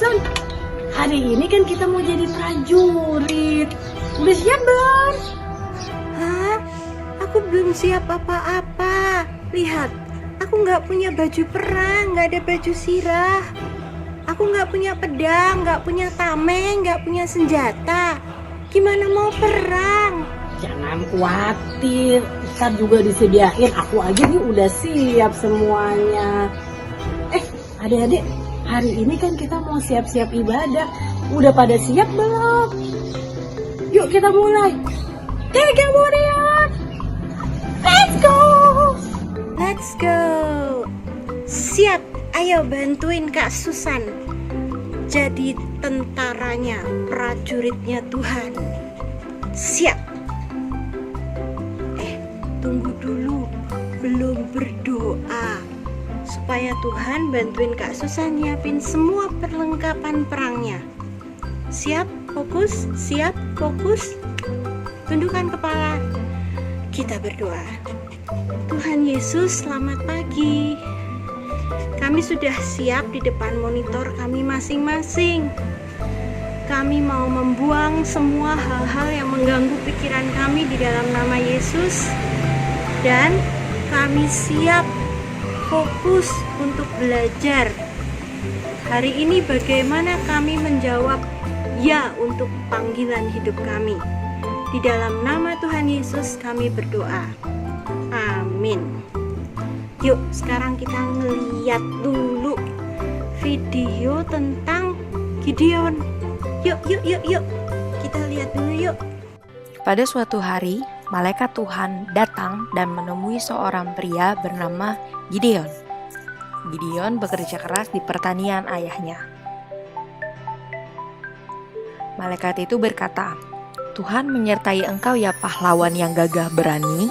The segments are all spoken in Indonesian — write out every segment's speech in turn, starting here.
Susan, hari ini kan kita mau jadi prajurit. Udah siap belum? Hah? Aku belum siap apa-apa. Lihat, aku nggak punya baju perang, nggak ada baju sirah. Aku nggak punya pedang, nggak punya tameng, nggak punya senjata. Gimana mau perang? Jangan khawatir, ntar juga disediain. Aku aja nih udah siap semuanya. Adik-adik, hari ini kan kita mau siap-siap ibadah. Udah pada siap belum? Yuk kita mulai. Kemudian, let's go! Let's go. Siap, ayo bantuin Kak Susan. Jadi tentaranya, prajuritnya Tuhan. Siap. Tunggu dulu, belum berdoa. Supaya Tuhan bantuin Kak Susan nyiapin semua perlengkapan perangnya. Siap, fokus, siap, fokus. Tundukkan kepala. Kita berdoa. Tuhan Yesus, selamat pagi. Kami sudah siap di depan monitor kami masing-masing. Kami mau membuang semua hal-hal yang mengganggu pikiran kami di dalam nama Yesus. Dan kami siap fokus untuk belajar. Hari ini bagaimana kami menjawab ya untuk panggilan hidup kami. Di dalam nama Tuhan Yesus kami berdoa. Amin. Yuk, sekarang kita ngeliat dulu video tentang Gideon. Yuk. Kita lihat dulu yuk. Pada suatu hari, malaikat Tuhan datang dan menemui seorang pria bernama Gideon. Gideon bekerja keras di pertanian ayahnya. Malaikat itu berkata, "Tuhan menyertai engkau ya pahlawan yang gagah berani.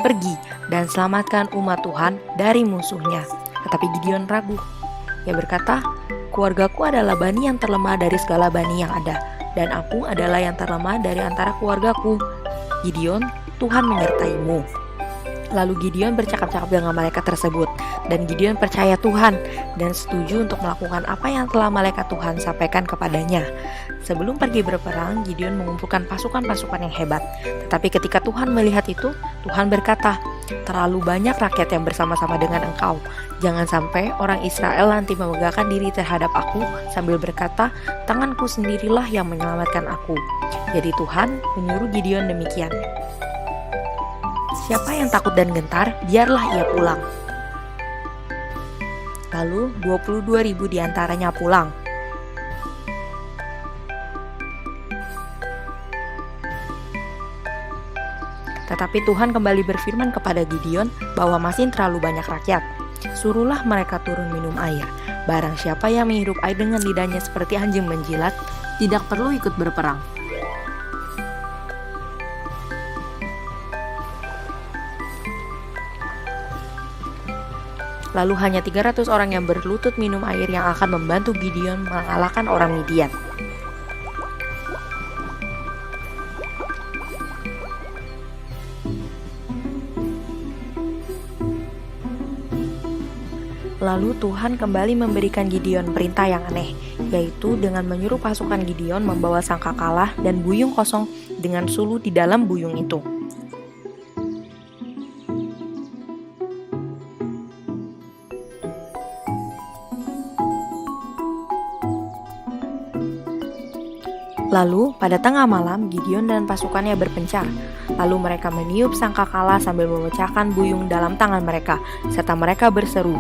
Pergi dan selamatkan umat Tuhan dari musuhnya." Tetapi Gideon ragu. Ia berkata, "Keluargaku adalah bani yang terlemah dari segala bani yang ada, dan aku adalah yang terlemah dari antara keluargaku." Gideon, Tuhan menyertaimu. Lalu Gideon bercakap-cakap dengan malaikat tersebut, dan Gideon percaya Tuhan dan setuju untuk melakukan apa yang telah malaikat Tuhan sampaikan kepadanya. Sebelum pergi berperang, Gideon mengumpulkan pasukan-pasukan yang hebat. Tetapi ketika Tuhan melihat itu, Tuhan berkata, "Terlalu banyak rakyat yang bersama-sama dengan engkau. Jangan sampai orang Israel nanti memegahkan diri terhadap aku sambil berkata, tanganku sendirilah yang menyelamatkan aku." Jadi Tuhan menyuruh Gideon demikian. Siapa yang takut dan gentar, biarlah ia pulang. Lalu 22.000 diantaranya pulang. Tetapi Tuhan kembali berfirman kepada Gideon bahwa masih terlalu banyak rakyat. Suruhlah mereka turun minum air. Barang siapa yang menghirup air dengan lidahnya seperti anjing menjilat, tidak perlu ikut berperang. Lalu hanya 300 orang yang berlutut minum air yang akan membantu Gideon mengalahkan orang Midian. Lalu Tuhan kembali memberikan Gideon perintah yang aneh, yaitu dengan menyuruh pasukan Gideon membawa sangkakala dan buyung kosong dengan sulu di dalam buyung itu. Lalu pada tengah malam Gideon dan pasukannya berpencar. Lalu mereka meniup sangkakala sambil memecahkan buyung dalam tangan mereka, serta mereka berseru,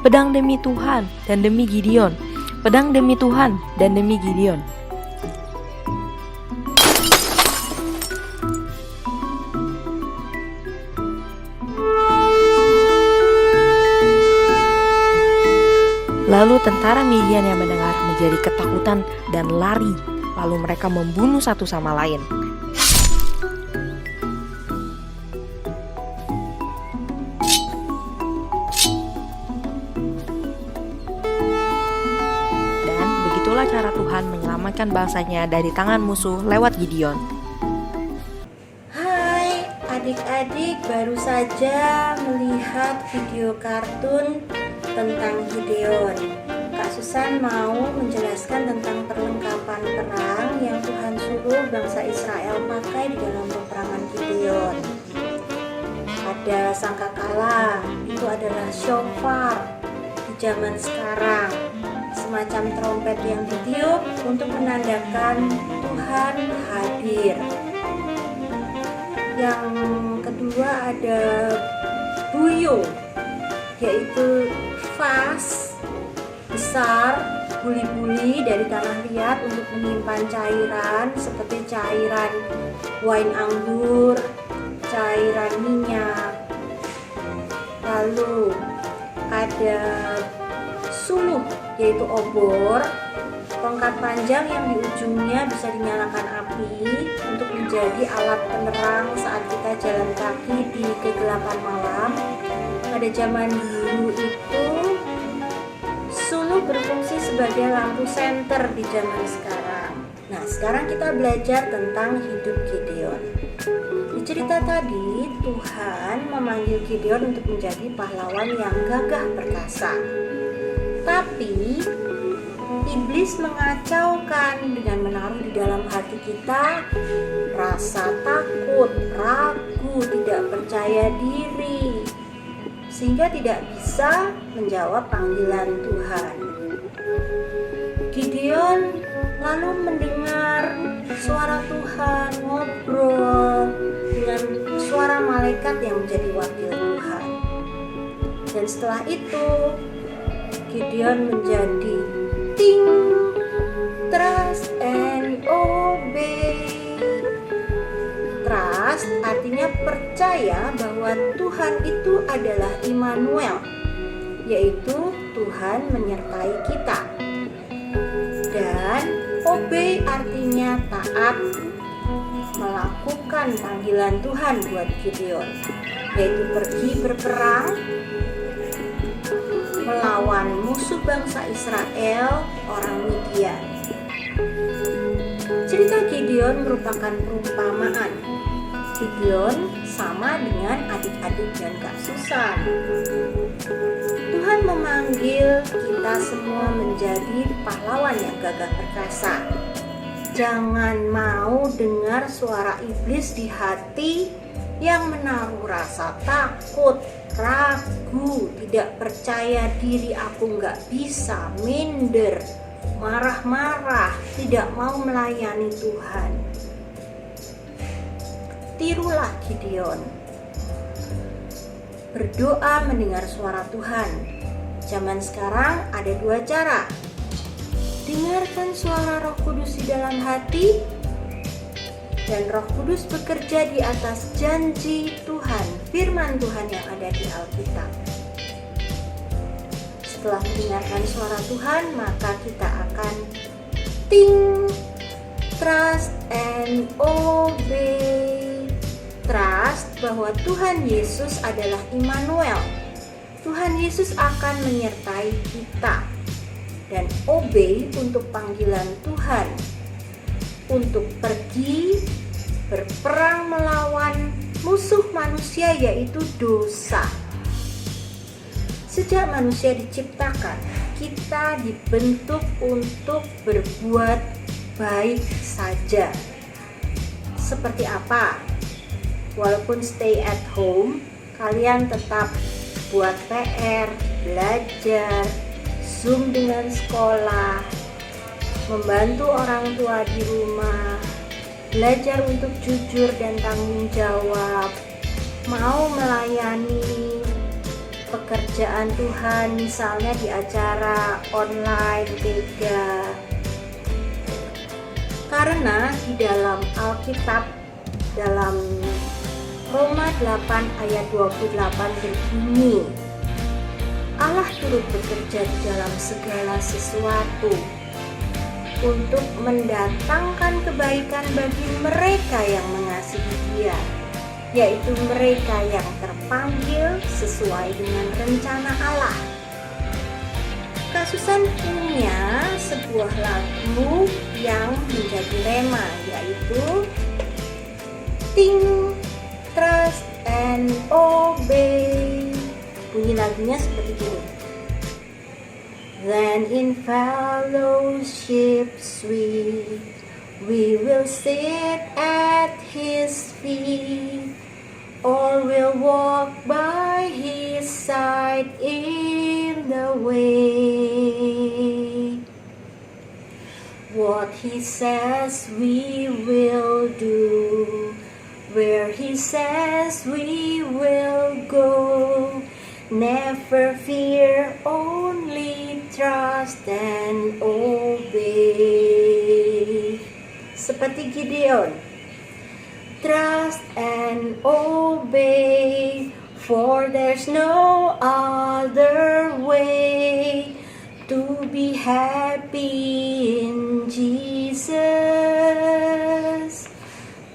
"Pedang demi Tuhan dan demi Gideon, pedang demi Tuhan dan demi Gideon." Lalu tentara Midian yang mendengar menjadi ketakutan dan lari. Lalu mereka membunuh satu sama lain. Dan begitulah cara Tuhan menyelamatkan bangsanya dari tangan musuh lewat Gideon. Hai adik-adik, baru saja melihat video kartun tentang Gideon. Kak Susan Susan mau menjelaskan tentang perlengkapan perang yang Tuhan suruh bangsa Israel pakai di dalam peperangan Gideon. Ada sangkakala, itu adalah shofar di zaman sekarang, semacam trompet yang ditiup untuk menandakan Tuhan hadir. Yang kedua ada buyo, yaitu vas besar buli-buli dari tanah liat untuk menyimpan cairan seperti cairan wine anggur, cairan minyak. Lalu ada suluh, yaitu obor, tongkat panjang yang di ujungnya bisa dinyalakan api untuk menjadi alat penerang saat kita jalan kaki di kegelapan malam. Pada zaman dulu itu suluh berfungsi sebagai lampu senter di zaman sekarang. Nah, sekarang kita belajar tentang hidup Gideon. Di cerita tadi, Tuhan memanggil Gideon untuk menjadi pahlawan yang gagah perkasa. Tapi iblis mengacaukan dengan menaruh di dalam hati kita rasa takut, ragu, tidak percaya diri, sehingga tidak bisa menjawab panggilan Tuhan. Gideon lalu mendengar suara Tuhan ngobrol dengan suara malaikat yang menjadi wakil Tuhan. Dan setelah itu Gideon menjadi ting, trust and obey. Trust artinya percaya bahwa Tuhan itu adalah Immanuel, yaitu Tuhan menyertai kita. Dan obey artinya taat, melakukan panggilan Tuhan buat Gideon, yaitu pergi berperang melawan musuh bangsa Israel, orang Midian. Cerita Gideon merupakan perumpamaan. Gideon sama dengan adik-adik dan Kak Susan. Tuhan memanggil kita semua menjadi pahlawan yang gagah perkasa. Jangan mau dengar suara iblis di hati yang menaruh rasa takut, ragu, tidak percaya diri, aku nggak bisa, minder, marah-marah, tidak mau melayani Tuhan. Tirulah Gideon. Berdoa mendengar suara Tuhan. Zaman sekarang ada dua cara. Dengarkan suara Roh Kudus di dalam hati, dan Roh Kudus bekerja di atas janji Tuhan, firman Tuhan yang ada di Alkitab. Setelah mendengarkan suara Tuhan, maka kita akan ting, trust and obey. Trust bahwa Tuhan Yesus adalah Immanuel. Tuhan Yesus akan menyertai kita. Dan obey untuk panggilan Tuhan, untuk pergi berperang melawan musuh manusia, yaitu dosa. Sejak manusia diciptakan, kita dibentuk untuk berbuat baik saja. Seperti apa? Walaupun stay at home, kalian tetap buat PR, belajar, Zoom dengan sekolah, membantu orang tua di rumah, belajar untuk jujur dan tanggung jawab, mau melayani pekerjaan Tuhan, misalnya di acara online Vega. Karena di dalam Alkitab, dalam Roma 8 ayat 28 berbunyi, Allah turut bekerja di dalam segala sesuatu untuk mendatangkan kebaikan bagi mereka yang mengasihi Dia, yaitu mereka yang terpanggil sesuai dengan rencana Allah. Kak Susan punya sebuah lagu yang menjadi rema, yaitu Ting, Trust and Obey. Bunyi lagunya seperti ini. Then in fellowship sweet, we will sit at His feet, or will walk by His side in the way. What He says we will do, where He says we will go. Never fear, only trust and obey. Seperti Gideon, trust and obey, for there's no other way to be happy in Jesus,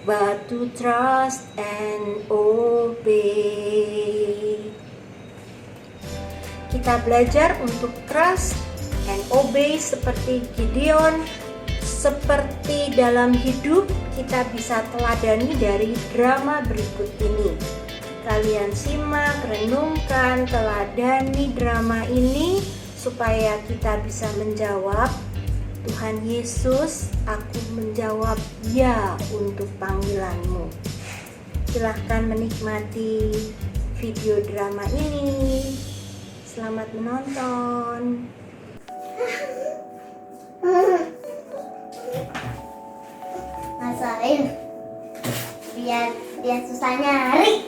but to trust and obey. Kita belajar untuk trust and obey seperti Gideon. Seperti dalam hidup, kita bisa teladani dari drama berikut ini. Kalian simak, renungkan, teladani drama ini supaya kita bisa menjawab, Tuhan Yesus, aku menjawab ya untuk panggilanmu. Silahkan menikmati video drama ini. Selamat menonton. Masain biar dia susah nyari.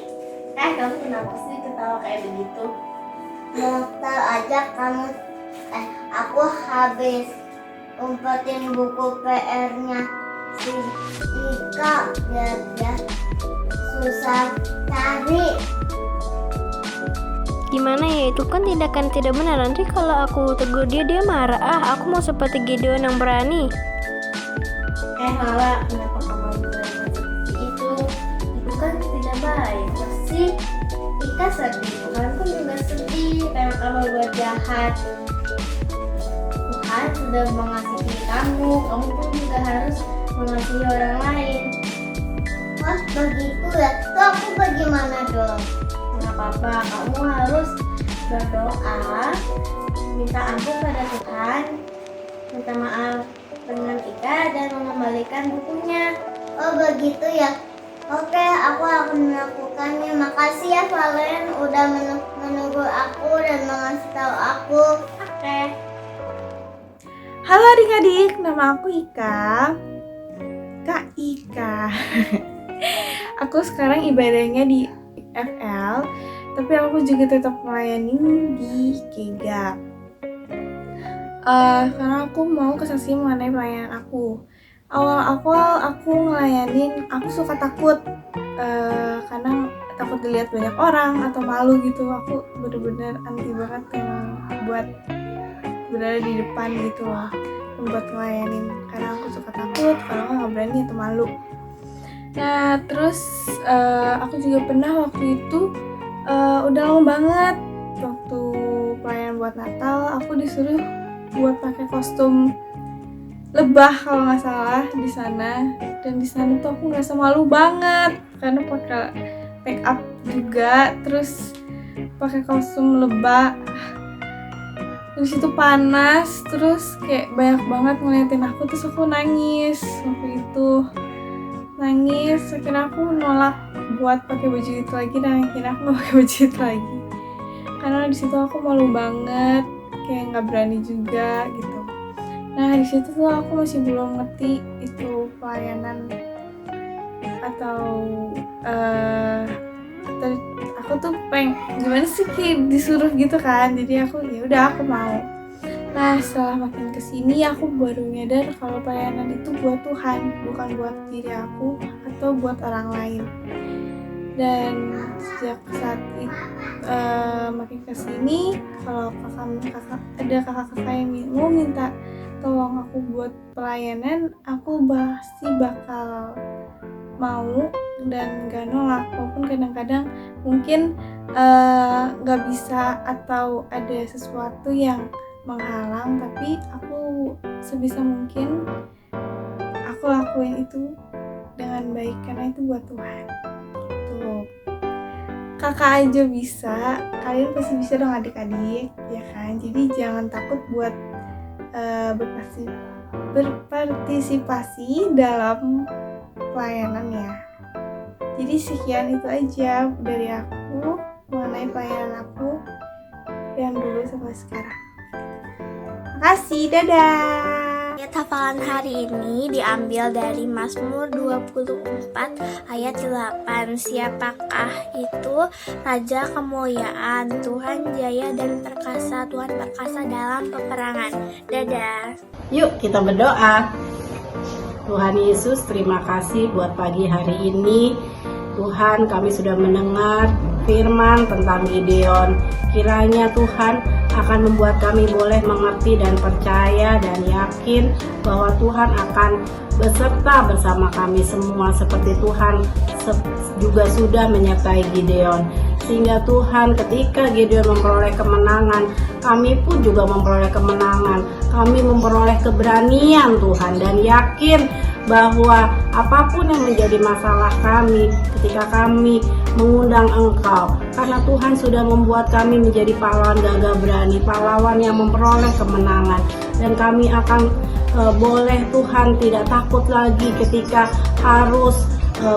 Kamu kenapa sih ketawa kayak begitu? Mau tahu aja kamu. Aku habis umpetin buku PR-nya si Ika biar dia susah cari. Gimana ya, itu kan tindakan tidak benar. Nanti kalau aku tegur dia marah. Aku mau seperti Gideon yang berani. Lala, kenapa kamu berbuat seperti itu? Itu kan tidak baik. Pasti Ika sedih. Tuhan pun juga sedih karena kamu buat jahat. Tuhan sudah mengasihi kamu. Kamu pun juga harus mengasihi orang lain. Wah, begitu ya. Tuh aku bagaimana dong? Nggak apa-apa, kamu harus berdoa, minta ampun pada Tuhan, minta maaf dengan Ika dan mengembalikan bukunya. Oh begitu ya. Oke, aku akan melakukannya. Makasih ya Valen udah menunggu aku dan mengasih tahu aku. Oke. Halo adik-adik, nama aku Ika. Kak Ika. Aku sekarang ibadahnya di FL, tapi aku juga tetap melayani di Kega. Karena aku mau kesaksian mengenai pelayanan aku. Awal-awal aku ngelayanin, aku suka takut karena takut dilihat banyak orang atau malu gitu. Aku bener-bener anti banget yang buat berada di depan gitu loh, buat ngelayanin, karena aku suka takut kalau nggak berani atau malu. Nah terus aku juga pernah waktu itu udah lama banget, waktu pelayanan buat Natal aku disuruh buat pakai kostum lebah kalau nggak salah di sana, dan di sana tuh aku ngerasa malu banget karena pakai make up juga, terus pakai kostum lebah. Di situ panas, terus kayak banyak banget ngeliatin aku, terus aku nangis waktu itu. Nangis, akhirnya aku nolak buat pakai baju itu lagi, dan akhirnya aku nggak pakai baju itu lagi. Karena di situ aku malu banget, kayak nggak berani juga gitu. Nah di situ tuh aku masih belum ngerti itu pelayanan atau aku tuh gimana sih kayak disuruh gitu kan, jadi aku ya udah aku mau. Nah setelah makin kesini aku baru nyadar kalau pelayanan itu buat Tuhan, bukan buat diri aku atau buat orang lain. Dan sejak saat itu makin kesini, kalau ada kakak-kakak yang mau minta tolong aku buat pelayanan, aku pasti bakal mau dan gak nolak, walaupun kadang-kadang mungkin gak bisa atau ada sesuatu yang menghalang, tapi aku sebisa mungkin aku lakuin itu dengan baik karena itu buat Tuhan gitu. kakak aja bisa, kalian pasti bisa dong adik-adik, ya kan? Jadi jangan takut buat berpartisipasi dalam pelayanan ya. Jadi sekian itu aja dari aku mengenai pelayanan aku yang dulu sampai sekarang. Makasih, dadah. Ayat hafalan hari ini diambil dari Mazmur 24 ayat 8. Siapakah itu Raja kemuliaan, Tuhan jaya dan perkasa, Tuhan perkasa dalam peperangan. Dadah. Yuk kita berdoa. Tuhan Yesus, terima kasih buat pagi hari ini. Tuhan, kami sudah mendengar firman tentang Gideon. Kiranya Tuhan akan membuat kami boleh mengerti dan percaya dan yakin bahwa Tuhan akan beserta bersama kami semua seperti Tuhan juga sudah menyertai Gideon. Sehingga Tuhan, ketika Gideon memperoleh kemenangan, kami pun juga memperoleh kemenangan. Kami memperoleh keberanian Tuhan dan yakin bahwa apapun yang menjadi masalah kami ketika kami mengundang Engkau, karena Tuhan sudah membuat kami menjadi pahlawan gagah berani, pahlawan yang memperoleh kemenangan, dan kami akan boleh Tuhan tidak takut lagi ketika harus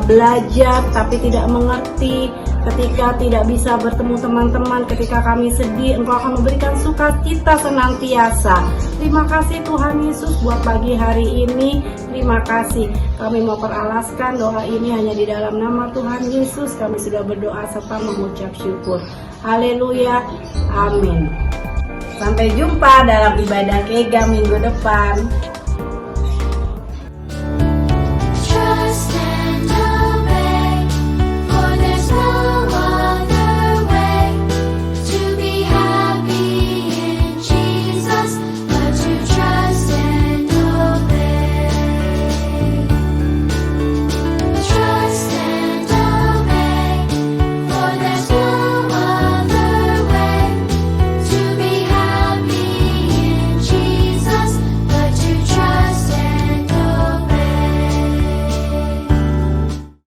belajar tapi tidak mengerti, ketika tidak bisa bertemu teman-teman, ketika kami sedih, Engkau akan memberikan sukacita senantiasa. Terima kasih Tuhan Yesus buat pagi hari ini. Terima kasih. Kami mau peralaskan doa ini hanya di dalam nama Tuhan Yesus. Kami sudah berdoa serta mengucap syukur. Haleluya. Amin. Sampai jumpa dalam ibadah Kega minggu depan.